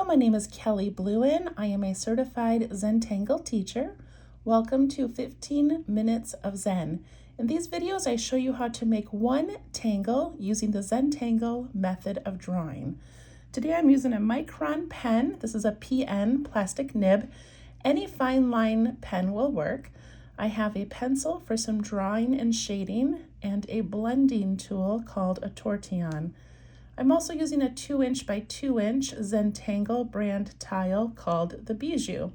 Hello, my name is Kelly Bluen. I am a certified Zentangle teacher. Welcome to 15 Minutes of Zen. In these videos, I show you how to make one tangle using the Zentangle method of drawing. Today I'm using a Micron pen. This is a PN plastic nib. Any fine line pen will work. I have a pencil for some drawing and shading and a blending tool called a tortillion. I'm also using a 2" by 2" Zentangle brand tile called the Bijou.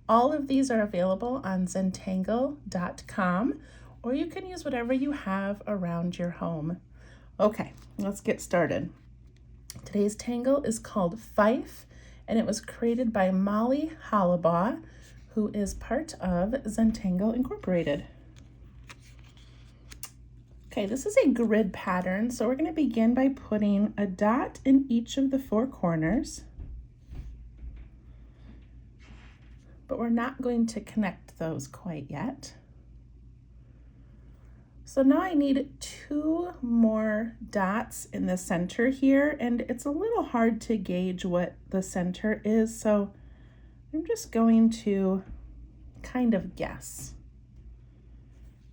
All of these are available on zentangle.com, or you can use whatever you have around your home. Okay, let's get started. Today's tangle is called Fife, and it was created by Molly Hollibaugh, who is part of Zentangle Incorporated. Okay, this is a grid pattern, so we're going to begin by putting a dot in each of the four corners. But we're not going to connect those quite yet. So now I need 2 more dots in the center here, and it's a little hard to gauge what the center is, so I'm just going to kind of guess.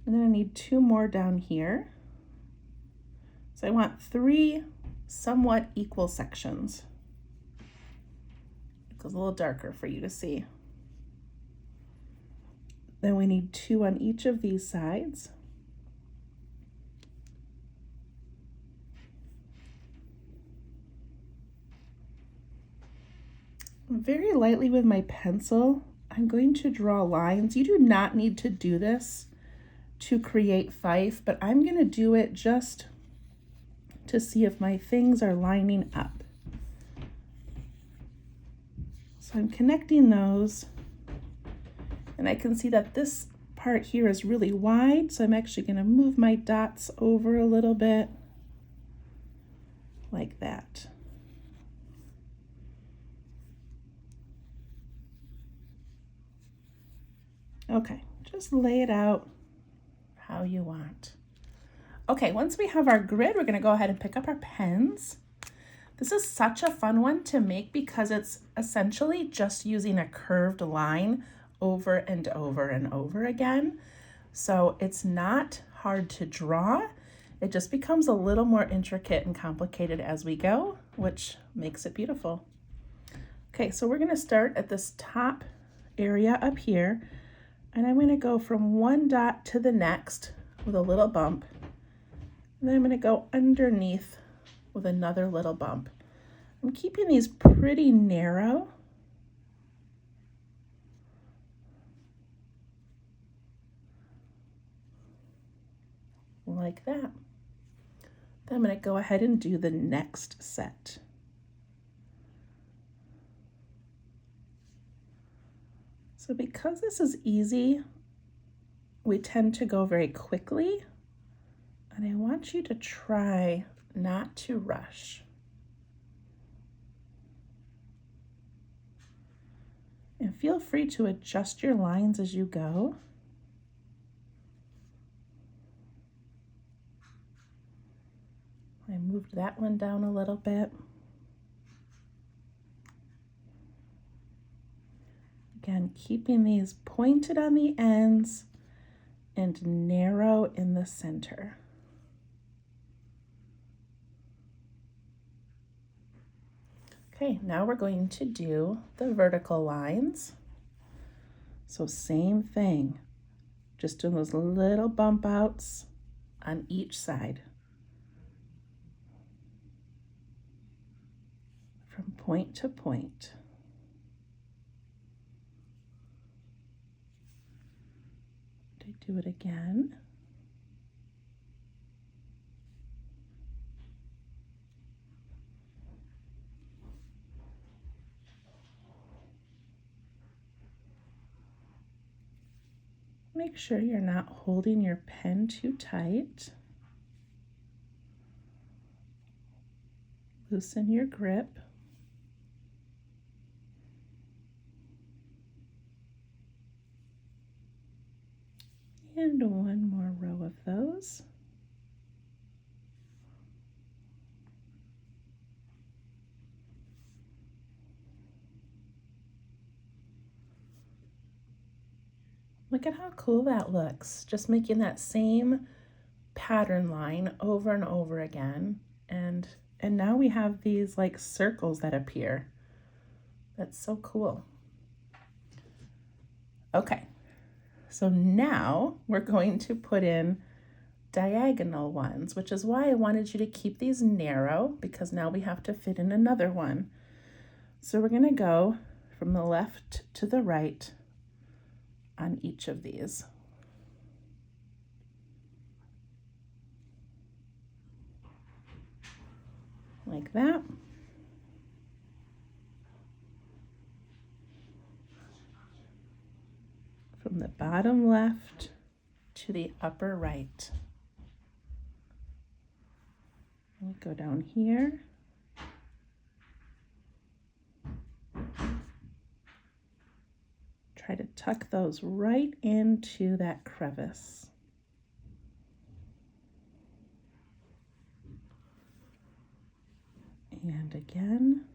And then I need 2 more down here. So I want 3 somewhat equal sections. It goes a little darker for you to see. Then we need 2 on each of these sides. Very lightly with my pencil, I'm going to draw lines. You do not need to do this to create Fife, but I'm going to do it just to see if my things are lining up. So I'm connecting those, and I can see that this part here is really wide, so I'm actually going to move my dots over a little bit, like that. Okay, just lay it out how you want. Okay, once we have our grid, we're going to go ahead and pick up our pens. This is such a fun one to make because it's essentially just using a curved line over and over and over again. So it's not hard to draw. It just becomes a little more intricate and complicated as we go, which makes it beautiful. Okay, so we're going to start at this top area up here, and I'm going to go from one dot to the next with a little bump. And then I'm going to go underneath with another little bump. I'm keeping these pretty narrow. Like that. Then I'm going to go ahead and do the next set. So because this is easy, we tend to go very quickly. And I want you to try not to rush. And feel free to adjust your lines as you go. I moved that one down a little bit. Again, keeping these pointed on the ends and narrow in the center. Okay, now we're going to do the vertical lines. So same thing, just doing those little bump outs on each side. From point to point. Do it again. Make sure you're not holding your pen too tight. Loosen your grip. And one more row of those. Look at how cool that looks. Just making that same pattern line over and over again. And now we have these like circles that appear. That's so cool. Okay, so now we're going to put in diagonal ones, which is why I wanted you to keep these narrow, because now we have to fit in another one. So we're going to go from the left to the right on each of these. Like that. From the bottom left to the upper right. We go down here. Try to tuck those right into that crevice. And again.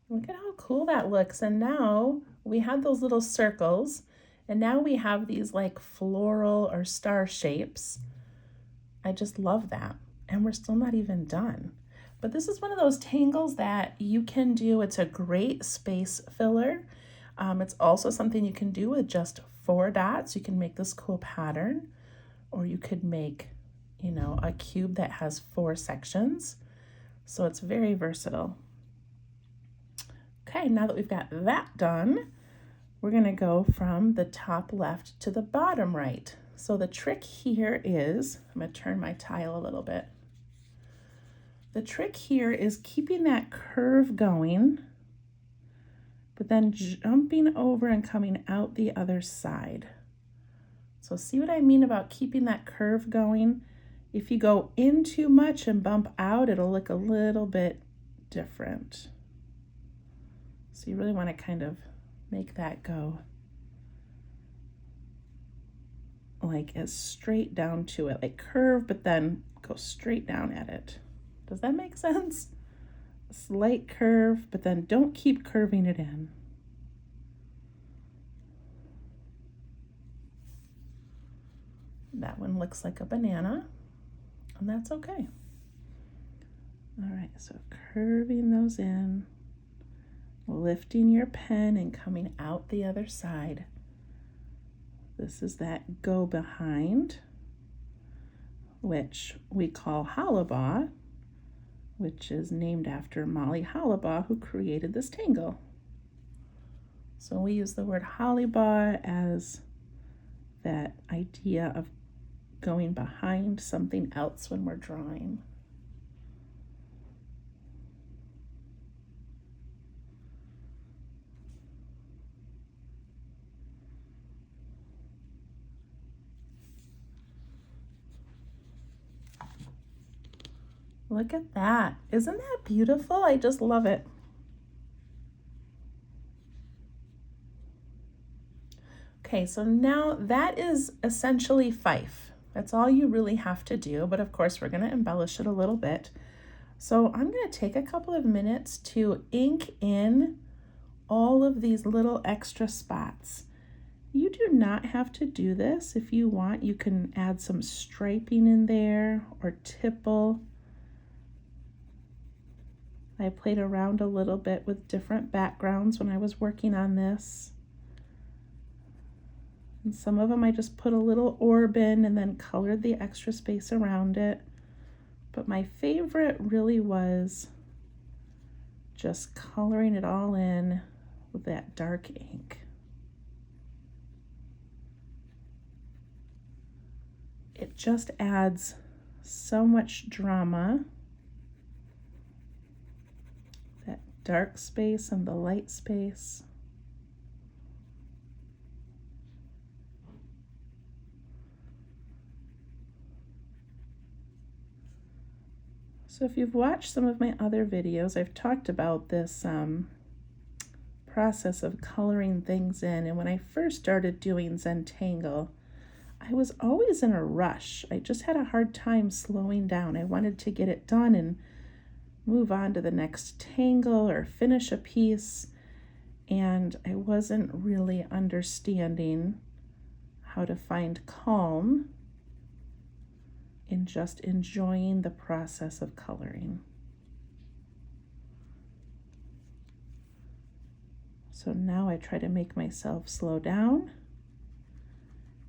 Look at how cool that looks. And now we had those little circles, and now we have these like floral or star shapes. I just love that. And we're still not even done. But this is one of those tangles that you can do. It's a great space filler. It's also something you can do with just 4 dots. You can make this cool pattern, or you could make, you know, a cube that has 4 sections. So it's very versatile. Okay, now that we've got that done, we're going to go from the top left to the bottom right. So the trick here is, I'm going to turn my tile a little bit. The trick here is keeping that curve going, but then jumping over and coming out the other side. So see what I mean about keeping that curve going? If you go in too much and bump out, it'll look a little bit different. So you really want to kind of make that go like as straight down to it, like curve, but then go straight down at it. Does that make sense? A slight curve, but then don't keep curving it in. That one looks like a banana, and that's okay. All right, so curving those in, lifting your pen and coming out the other side. This is that go behind, which we call Hollibaugh, which is named after Molly Hollibaugh, who created this tangle. So we use the word Hollibaugh as that idea of going behind something else when we're drawing. Look at that. Isn't that beautiful? I just love it. Okay, so now that is essentially Fife. That's all you really have to do, but of course we're going to embellish it a little bit. So I'm going to take a couple of minutes to ink in all of these little extra spots. You do not have to do this. If you want, you can add some striping in there or tipple. I played around a little bit with different backgrounds when I was working on this. And some of them I just put a little orb in and then colored the extra space around it. But my favorite really was just coloring it all in with that dark ink. It just adds so much drama. Dark space and the light space. So if you've watched some of my other videos, I've talked about this process of coloring things in. And when I first started doing Zentangle, I was always in a rush. I just had a hard time slowing down. I wanted to get it done and move on to the next tangle or finish a piece, and I wasn't really understanding how to find calm in just enjoying the process of coloring. So now I try to make myself slow down,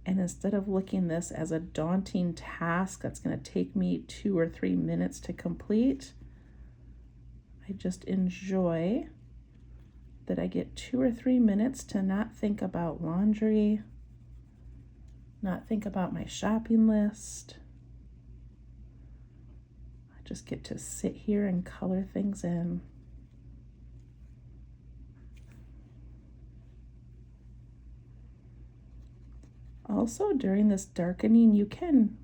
and instead of looking this as a daunting task that's going to take me 2 or 3 minutes to complete, I just enjoy that I get 2 or 3 minutes to not think about laundry, not think about my shopping list. I just get to sit here and color things in. Also, during this darkening, you can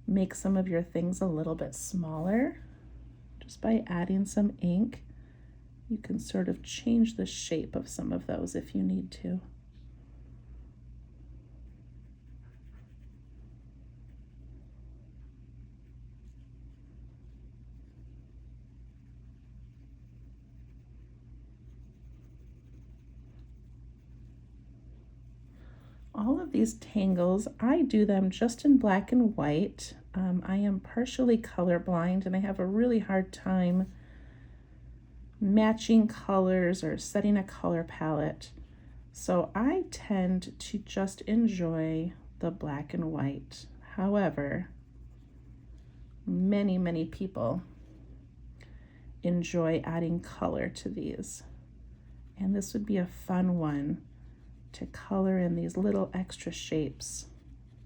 make some of your things a little bit smaller. Just by adding some ink, you can sort of change the shape of some of those if you need to. All of these tangles, I do them just in black and white. I am partially colorblind and I have a really hard time matching colors or setting a color palette. So I tend to just enjoy the black and white. However, many people enjoy adding color to these. And this would be a fun one to color in these little extra shapes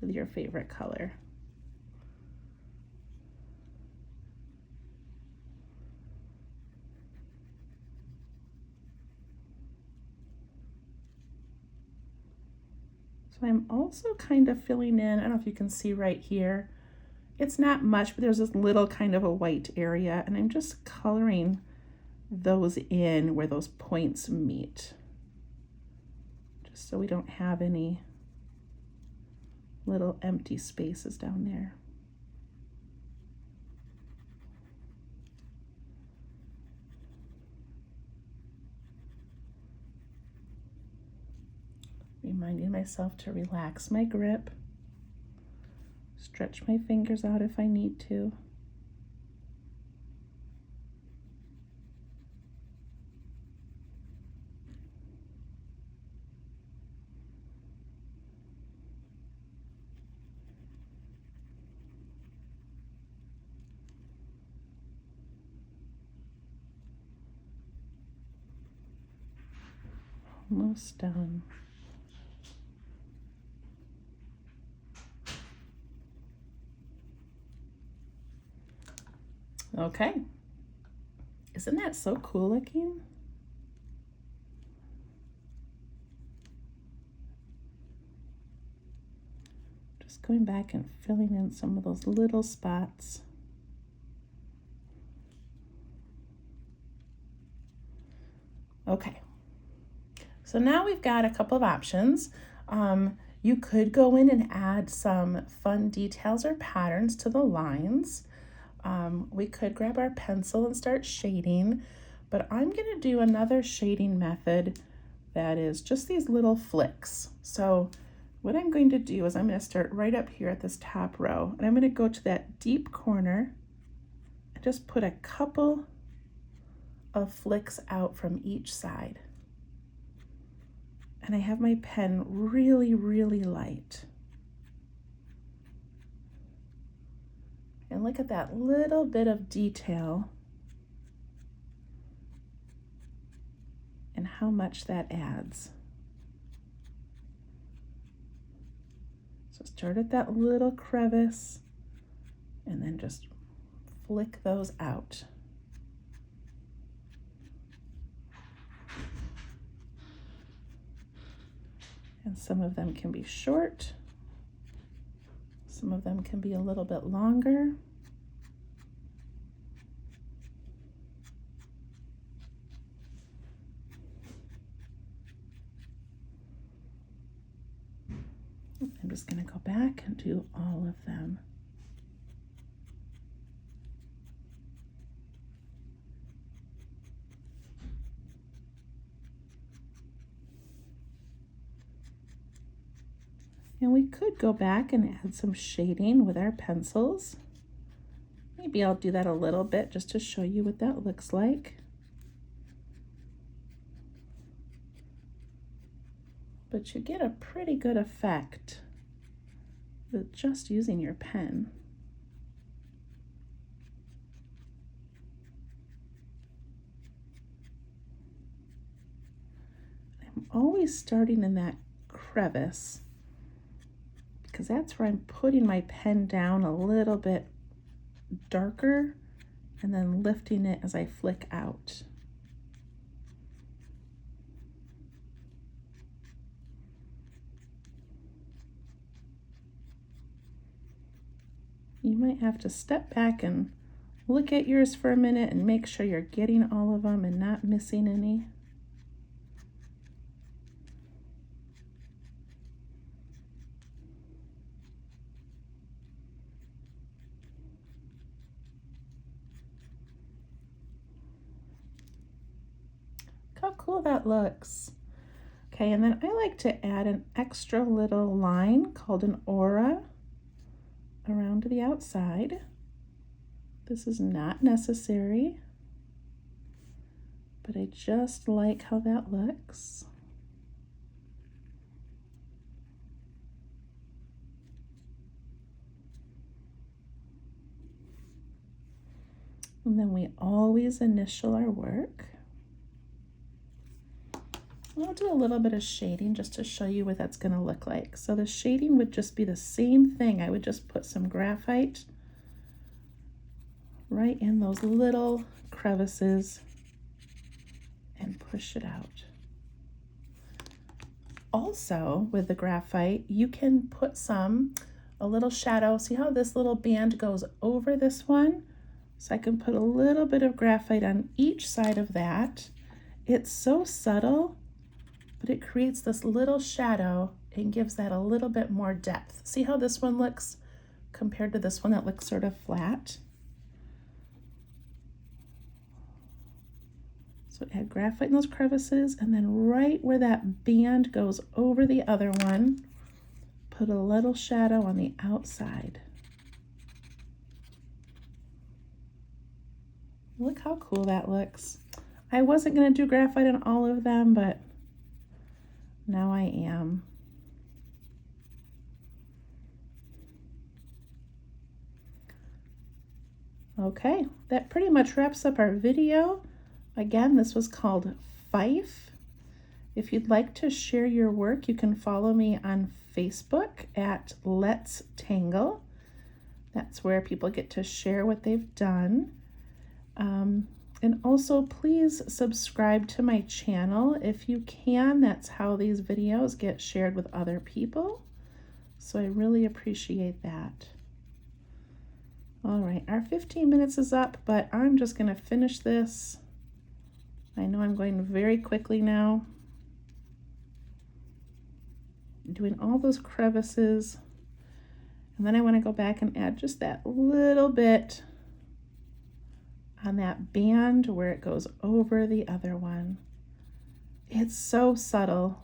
with your favorite color. So I'm also kind of filling in, I don't know if you can see right here, it's not much, but there's this little kind of a white area, and I'm just coloring those in where those points meet, just so we don't have any little empty spaces down there. Reminding myself to relax my grip, stretch my fingers out if I need to. Almost done. Okay, isn't that so cool looking? Just going back and filling in some of those little spots. Okay, so now we've got a couple of options. You could go in and add some fun details or patterns to the lines. We could grab our pencil and start shading, but I'm going to do another shading method that is just these little flicks. So what I'm going to do is I'm going to start right up here at this top row, and I'm going to go to that deep corner and just put a couple of flicks out from each side. And I have my pen really light. And look at that little bit of detail and how much that adds. So start at that little crevice and then just flick those out. And some of them can be short. Some of them can be a little bit longer. I'm just going to go back and do all of them. And we could go back and add some shading with our pencils. Maybe I'll do that a little bit just to show you what that looks like. But you get a pretty good effect with just using your pen. I'm always starting in that crevice because that's where I'm putting my pen down a little bit darker and then lifting it as I flick out. You might have to step back and look at yours for a minute and make sure you're getting all of them and not missing any. How cool that looks. Okay, and then I like to add an extra little line called an aura around the outside. This is not necessary, but I just like how that looks. And then we always initial our work. I'll do a little bit of shading just to show you what that's going to look like. So the shading would just be the same thing. I would just put some graphite right in those little crevices and push it out. Also, with the graphite, you can put a little shadow. See how this little band goes over this one? So I can put a little bit of graphite on each side of that. It's so subtle, but it creates this little shadow and gives that a little bit more depth. See how this one looks compared to this one that looks sort of flat? So add graphite in those crevices, and then right where that band goes over the other one, put a little shadow on the outside. Look how cool that looks. I wasn't going to do graphite on all of them, but now I am. Okay, that pretty much wraps up our video. Again, this was called Fife. If you'd like to share your work, you can follow me on Facebook at Let's Tangle. That's where people get to share what they've done. And also please subscribe to my channel if you can. That's how these videos get shared with other people. So I really appreciate that. All right, our 15 minutes is up, but I'm just going to finish this. I know I'm going very quickly now. Doing all those crevices. And then I want to go back and add just that little bit on that band where it goes over the other one. It's so subtle.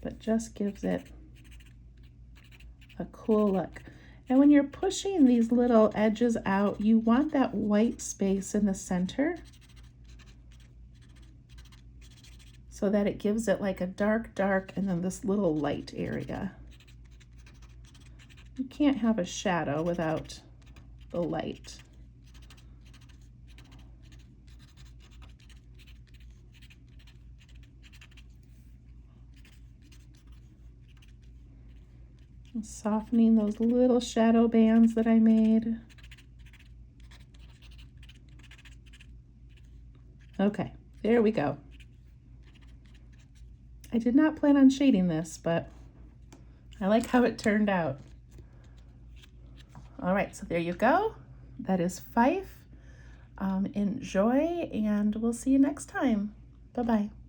But just gives it a cool look. And when you're pushing these little edges out, you want that white space in the center so that it gives it like a dark, and then this little light area. You can't have a shadow without the light. And softening those little shadow bands that I made. Okay, there we go. I did not plan on shading this, but I like how it turned out. All right, so there you go. That is Fife. Enjoy, and we'll see you next time. Bye-bye.